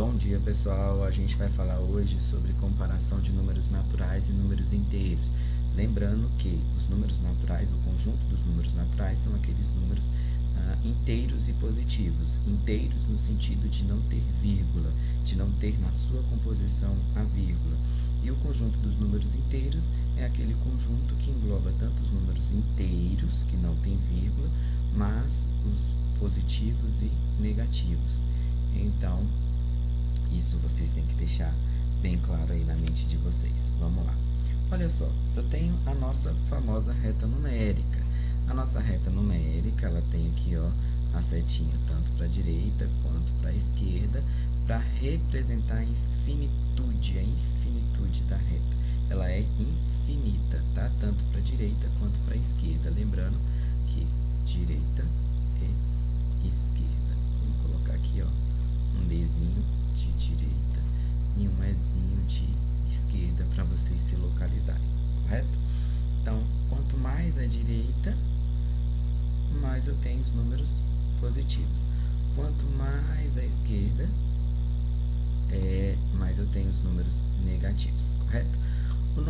Bom dia, pessoal. A gente vai falar hoje sobre comparação de números naturais e números inteiros. Lembrando que os números naturais, o conjunto dos números naturais, são aqueles números inteiros e positivos. Inteiros no sentido de não ter vírgula, de não ter na sua composição a vírgula. E o conjunto dos números inteiros é aquele conjunto que engloba tanto os números inteiros, que não tem vírgula, mas os positivos e negativos. Então, isso vocês têm que deixar bem claro aí na mente de vocês. Vamos lá. Olha só, eu tenho a nossa famosa reta numérica. A nossa reta numérica, ela tem aqui, ó, a setinha tanto para a direita quanto para a esquerda, para representar a infinitude da reta. Ela é infinita, tá? Tanto para a direita quanto para a esquerda. Lembrando que direita e esquerda. Vamos colocar aqui, ó, um Dzinho de direita e um Ezinho de esquerda para vocês se localizarem, correto? Então, quanto mais à direita, mais eu tenho os números positivos. Quanto mais à esquerda, mais eu tenho os números negativos, correto? O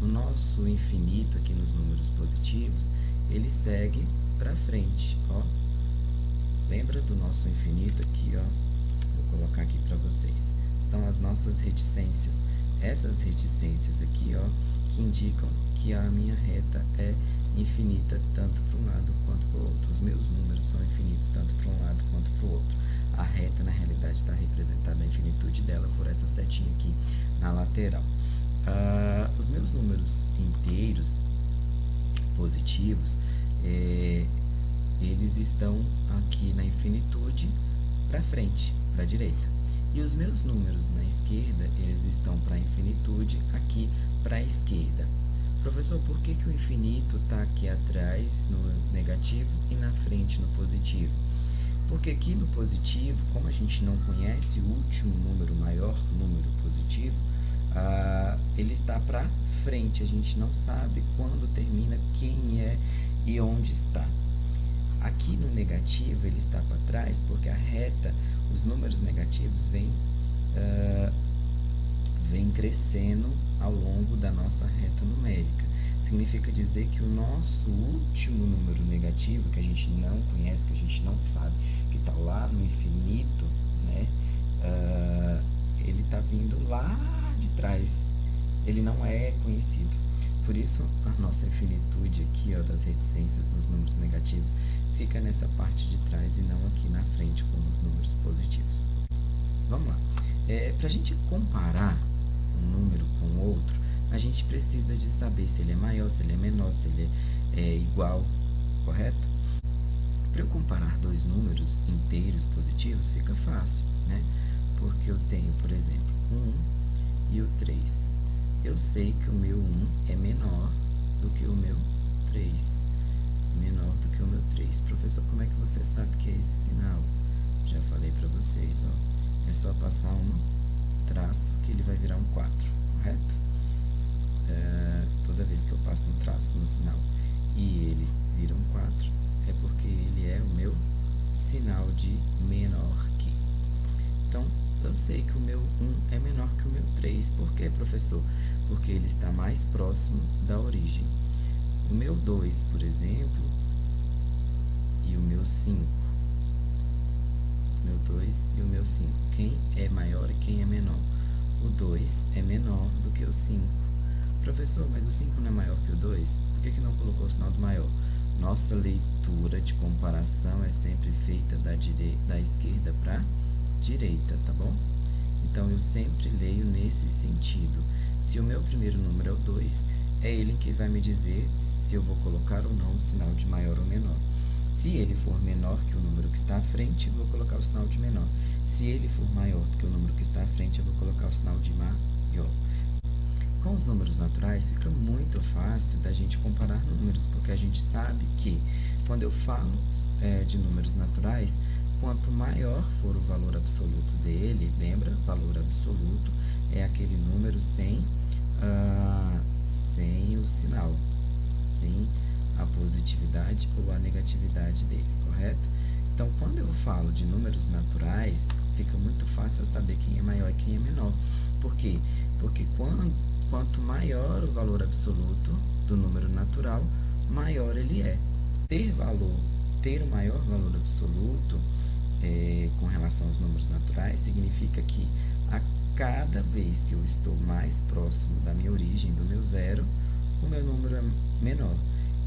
nosso infinito aqui nos números positivos, ele segue para frente, ó. Lembra do nosso infinito aqui, ó? Vou colocar aqui para vocês. São as nossas reticências. Essas reticências aqui, ó, que indicam que a minha reta é infinita tanto para um lado quanto para o outro. Os meus números são infinitos tanto para um lado quanto para o outro. A reta, na realidade, está representada a infinitude dela por essa setinha aqui na lateral. Os meus números inteiros positivos, eles estão aqui na infinitude para frente, para a direita. E os meus números na esquerda, eles estão para a infinitude aqui para a esquerda. Professor, por que o infinito está aqui atrás no negativo e na frente no positivo? Porque aqui no positivo, como a gente não conhece o último número, maior número positivo, ele está para frente. A gente não sabe quando termina, quem é e onde está. Aqui no negativo ele está para trás porque a reta, os números negativos vêm crescendo ao longo da nossa reta numérica. Significa dizer que o nosso último número negativo, que a gente não conhece, que a gente não sabe, que está lá no infinito, né? Ele está vindo lá de trás. Ele não é conhecido. Por isso, a nossa infinitude aqui, ó, das reticências nos números negativos fica nessa parte de trás e não aqui na frente como os números positivos. Vamos lá. Para a gente comparar um número com o outro, a gente precisa de saber se ele é maior, se ele é menor, se ele é igual, correto? Para eu comparar dois números inteiros positivos, fica fácil, né? Porque eu tenho, por exemplo, o 1 e o 3. Eu sei que o meu 1 é menor do que o meu 3. Menor do que o meu 3. Professor, como é que você sabe que é esse sinal? Já falei para vocês, ó. É só passar um traço que ele vai virar um 4, correto? Toda vez que eu passo um traço no sinal e ele vira um 4, é porque ele é o meu sinal de menor que. Então, eu sei que o meu 1 é menor que o meu 3. Por quê, professor? Porque ele está mais próximo da origem. O meu 2, por exemplo, e o meu 5. Meu 2 e o meu 5. Quem é maior e quem é menor? O 2 é menor do que o 5. Professor, mas o 5 não é maior que o 2? Por que não colocou o sinal do maior? Nossa leitura de comparação é sempre feita da esquerda para a direita, tá bom? Então, eu sempre leio nesse sentido. Se o meu primeiro número é o 2, é ele que vai me dizer se eu vou colocar ou não o sinal de maior ou menor. Se ele for menor que o número que está à frente, eu vou colocar o sinal de menor. Se ele for maior do que o número que está à frente, eu vou colocar o sinal de maior. Com os números naturais, fica muito fácil da gente comparar números, porque a gente sabe que, quando eu falo de números naturais, quanto maior for o valor absoluto dele, lembra? Valor absoluto é aquele número sem o sinal, sem a positividade ou a negatividade dele, correto? Então, quando eu falo de números naturais, fica muito fácil eu saber quem é maior e quem é menor. Por quê? Porque quanto maior o valor absoluto do número natural, maior ele é. Ter o maior valor absoluto com relação aos números naturais significa que a cada vez que eu estou mais próximo da minha origem, do meu zero, o meu número é menor.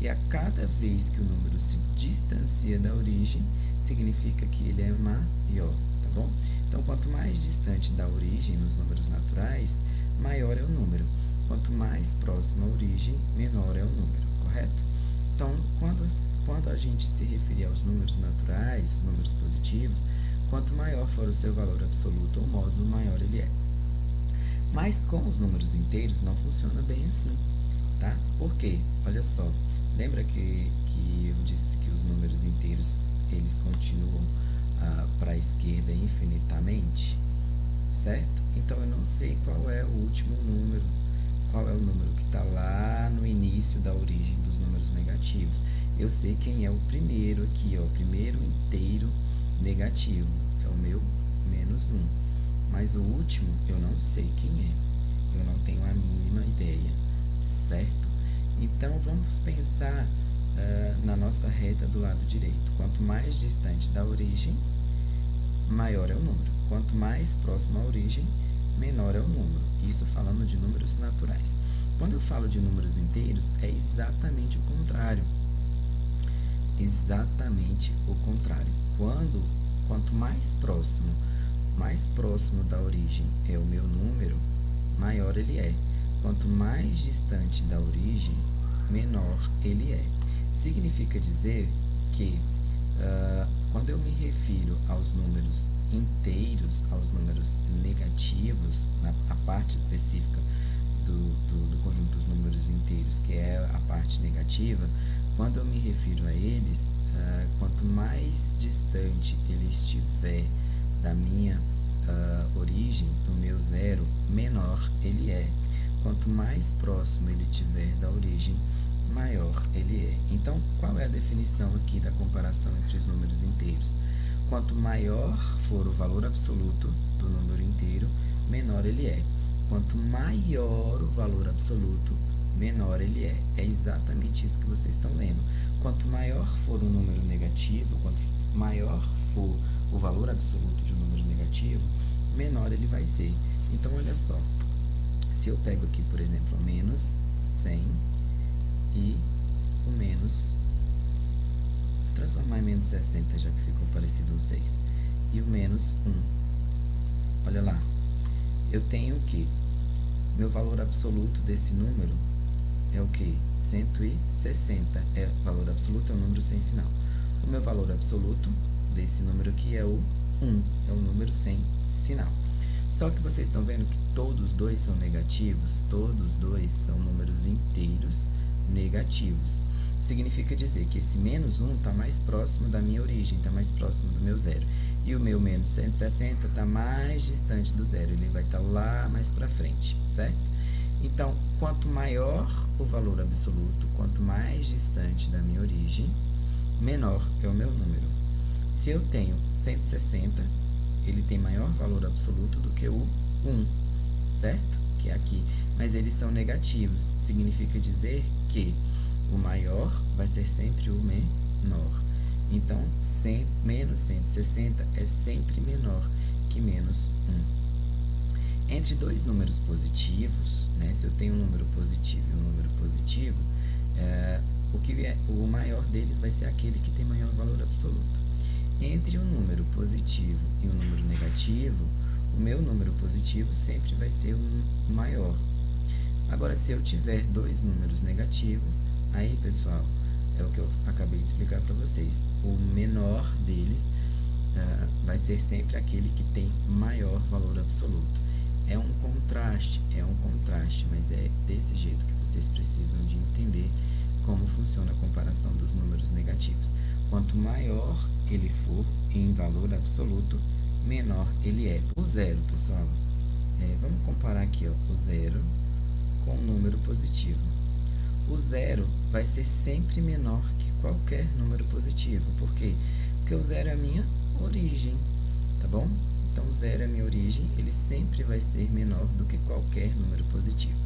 E a cada vez que o número se distancia da origem, significa que ele é maior, tá bom? Então, quanto mais distante da origem nos números naturais, maior é o número. Quanto mais próximo à origem, menor é o número, correto? Então, quando a gente se referir aos números naturais, os números positivos, quanto maior for o seu valor absoluto ou módulo, maior ele é. Mas com os números inteiros não funciona bem assim, tá? Por quê? Olha só, lembra que eu disse que os números inteiros, eles continuam para a esquerda infinitamente, certo? Então, eu não sei qual é o último número, qual é o número que está lá no início da origem dos números negativos. Eu sei quem é o primeiro aqui, ó, o primeiro inteiro negativo, é o meu menos 1. Mas o último eu não sei quem é, eu não tenho a mínima ideia, certo? Então, vamos pensar na nossa reta do lado direito. Quanto mais distante da origem, maior é o número. Quanto mais próximo à origem, menor é o número. Isso falando de números naturais. Quando eu falo de números inteiros, é exatamente o contrário. Exatamente o contrário. Quanto mais próximo da origem é o meu número, maior ele é. Quanto mais distante da origem, menor ele é. Significa dizer que quando eu me refiro aos números inteiros, aos números negativos, a parte específica do conjunto dos números inteiros, que é a parte negativa, quando eu me refiro a eles, quanto mais distante ele estiver da minha origem, do meu zero, menor ele é. Quanto mais próximo ele estiver da origem, maior ele é. Então, qual é a definição aqui da comparação entre os números inteiros? Quanto maior for o valor absoluto do número inteiro, menor ele é. Quanto maior o valor absoluto, menor ele é. É exatamente isso que vocês estão lendo. Quanto maior for o número negativo, quanto maior for o valor absoluto de um número negativo, menor ele vai ser. Então, olha só. Se eu pego aqui, por exemplo, o menos 100 e o menos... Vou transformar em menos 60, já que ficou parecido um 6. E o menos 1. Olha lá. Eu tenho o quê? Meu valor absoluto desse número é o quê? 160. O valor absoluto é um número sem sinal. O meu valor absoluto desse número aqui é o 1. É um número sem sinal. Só que vocês estão vendo que todos dois são negativos, todos dois são números inteiros negativos. Significa dizer que esse menos 1 está mais próximo da minha origem, está mais próximo do meu zero. E o meu menos 160 está mais distante do zero, ele vai estar lá mais para frente, certo? Então, quanto maior o valor absoluto, quanto mais distante da minha origem, menor é o meu número. Se eu tenho 160, ele tem maior valor absoluto do que o 1, certo? Que é aqui. Mas eles são negativos. Significa dizer que o maior vai ser sempre o menor. Então, menos 160 é sempre menor que menos 1. Entre dois números positivos, né, se eu tenho um número positivo e um número positivo, o maior deles vai ser aquele que tem maior valor absoluto. Entre um número positivo e um número negativo, o meu número positivo sempre vai ser o maior. Agora, se eu tiver dois números negativos, aí, pessoal, é o que eu acabei de explicar para vocês. O menor deles vai ser sempre aquele que tem maior valor absoluto. É um contraste, mas é desse jeito que vocês precisam de entender como funciona a comparação dos números negativos. Quanto maior ele for em valor absoluto, menor ele é. O zero, pessoal, vamos comparar aqui, ó, o zero com o número positivo. O zero vai ser sempre menor que qualquer número positivo. Por quê? Porque o zero é a minha origem, tá bom? Então, zero é a minha origem, ele sempre vai ser menor do que qualquer número positivo.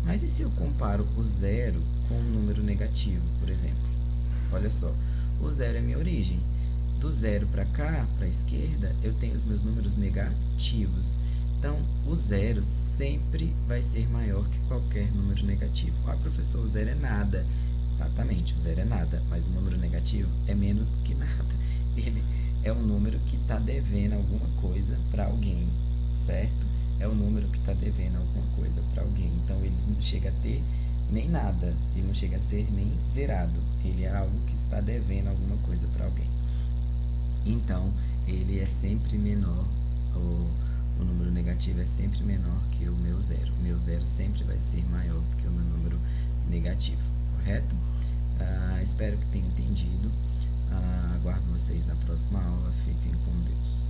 Mas e se eu comparo o zero com um número negativo, por exemplo? Olha só, o zero é a minha origem. Do zero para cá, para a esquerda, eu tenho os meus números negativos. Então, o zero sempre vai ser maior que qualquer número negativo. Ah, professor, o zero é nada. Exatamente, o zero é nada, mas o número negativo é menos do que nada. Ele é um número que está devendo alguma coisa para alguém, certo? É um número que está devendo alguma coisa para alguém. Então, ele não chega a ter nem nada, ele não chega a ser nem zerado. Ele é algo que está devendo alguma coisa para alguém. Então, ele é sempre menor, o número negativo é sempre menor que o meu zero. O meu zero sempre vai ser maior do que o meu número negativo, correto? Espero que tenham entendido. Aguardo vocês na próxima aula. Fiquem com Deus.